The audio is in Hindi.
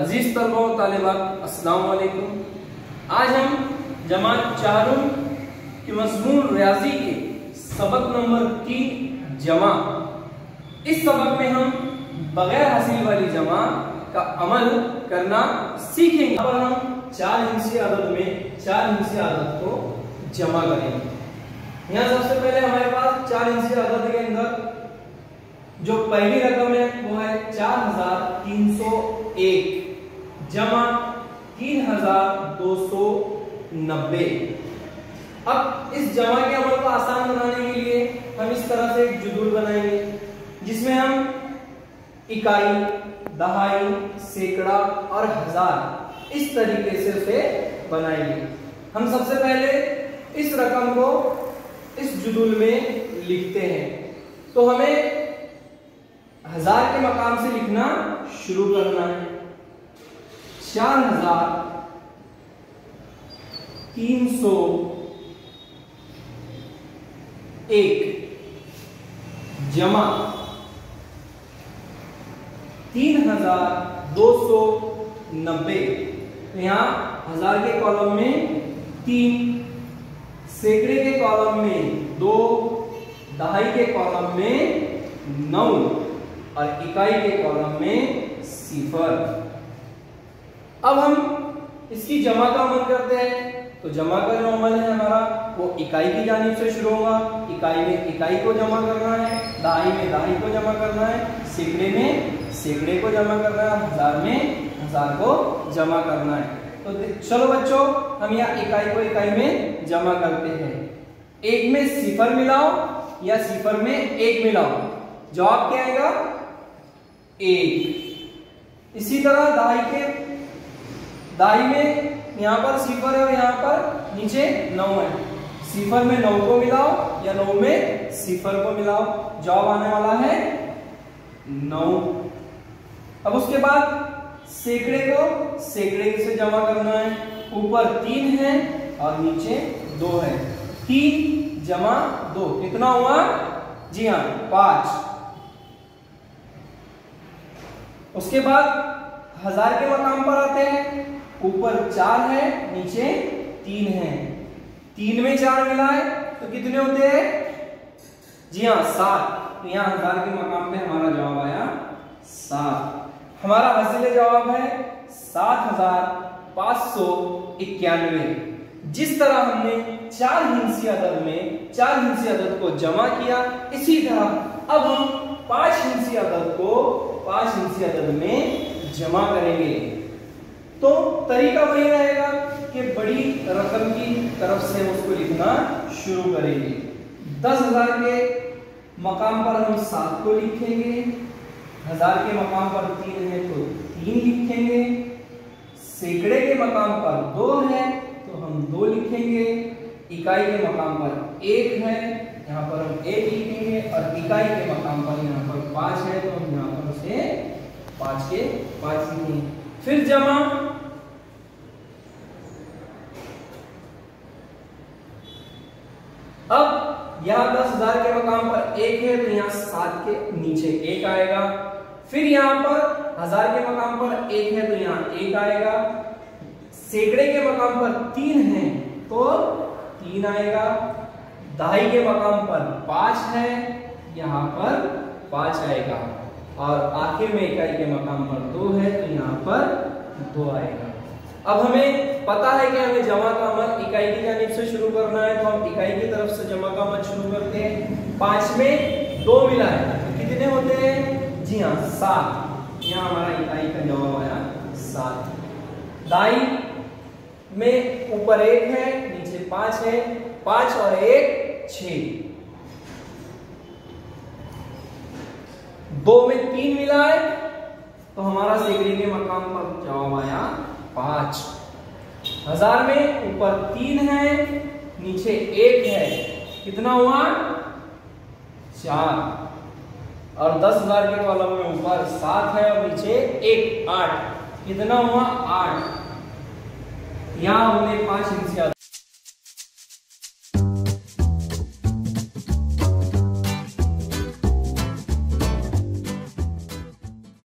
अजीज तलबा व तालिबात अस्सलाम वालेकुम। आज हम जमात चारुम के मज़मून रियाजी के सबक नंबर 3 जमा, इस सबक में हम बगैर हासिल वाली जमा का अमल करना सीखेंगे। अब हम 4 हिस्से अदद में 4 हिस्से अदद को जमा करेंगे। यहाँ सबसे पहले हमारे पास 4 हिस्से अदद के अंदर जो पहली रकम है वो है 4301 जमा 3290। अब इस जमा के अमल को आसान बनाने के लिए हम इस तरह से एक जुदूल बनाएंगे जिसमें हम इकाई, दहाई, सैकड़ा और हजार इस तरीके से उसे बनाएंगे। हम सबसे पहले इस रकम को इस जुदूल में लिखते हैं, तो हमें हजार के मकाम से लिखना शुरू करना है। 4301 जमा 3290। यहाँ हजार के कॉलम में 3, सैकड़े के कॉलम में 2, दहाई के कॉलम में 9 और इकाई के कॉलम में 0। अब हम इसकी जमा का अमल करते हैं। तो जमा का जो अमल है हमारा वो इकाई की जानिब से शुरू होगा। इकाई में इकाई को जमा करना है, दहाई में दहाई को जमा करना है, सैकड़े में सैकड़े को जमा करना है, हजार में हजार को जमा करना है। तो चलो बच्चों, हम यहाँ इकाई को इकाई में जमा करते हैं। 1 में 0 मिलाओ या 0 में 1 मिलाओ, जवाब क्या आएगा? 1। इसी तरह दाई में यहाँ पर 0 है और यहाँ पर नीचे 9 है। 0 में 9 को मिलाओ या 9 में 0 को मिलाओ, जवाब आने वाला है 9। अब उसके बाद सैकड़े को सैकड़े से जमा करना है। ऊपर 3 है और नीचे 2 है। 3 जमा 2 कितना हुआ? जी हाँ, 5। उसके बाद हजार के मकाम पर आते हैं। ऊपर 4 है, नीचे 3 है। 3 में 4 मिला है तो कितने होते हैं? जी हाँ, 7। तो यहाँ हजार के मकाम पे हमारा जवाब आया 7। हमारा हासिल जवाब है 7591। जिस तरह हमने 4 हिस्से अदद को जमा किया, इसी तरह अब हम 5 हिस्से अदद में जमा करेंगे। तो तरीका वही रहेगा कि बड़ी रकम की तरफ से उसको लिखना शुरू करेंगे। 10,000 के मकाम पर हम 7 को लिखेंगे, हजार के मकाम पर 3 है तो 3 लिखेंगे, सैकड़े के मकाम पर 2 है तो हम 2 लिखेंगे, इकाई के मकाम पर 1 है यहाँ पर हम 1 लिखेंगे और इकाई के मकाम पर यहाँ पर 5 है तो हम यहाँ पर उसे 5 के 5 लिखेंगे। फिर जमा अब यहाँ 10,000 के मकाम पर 1 है तो यहाँ 7 के नीचे 1 आएगा। फिर यहाँ पर हजार के मकाम पर 1 है तो यहाँ 1 आएगा। सैकड़े के मकाम पर 3 है तो 3 आएगा। दहाई के मकाम पर 5 है, यहाँ पर 5 आएगा। और आखिर में इकाई के मकाम पर 2 है तो यहाँ पर 2 आएगा। अब हमें पता है कि हमें जमा का अमल इकाई की जानिब से शुरू करना है, तो हम इकाई की तरफ से जमा का अमल शुरू करते हैं। 5 में 2 मिला है तो कितने होते हैं? जी हाँ, 7। यहाँ हमारा इकाई का जवाब आया 7। दाई में ऊपर 1 है, नीचे 5 है, 5 और 1 6। 2 में 3 मिला है तो हमारा सैकड़े के मकाम पर जवाब आया 5। हजार में ऊपर 3 है, नीचे 1 है, कितना हुआ? 4। और 10,000 के कॉलम में ऊपर 7 है और नीचे 1 8, कितना हुआ? 8। यहाँ हमने 5 हिस्से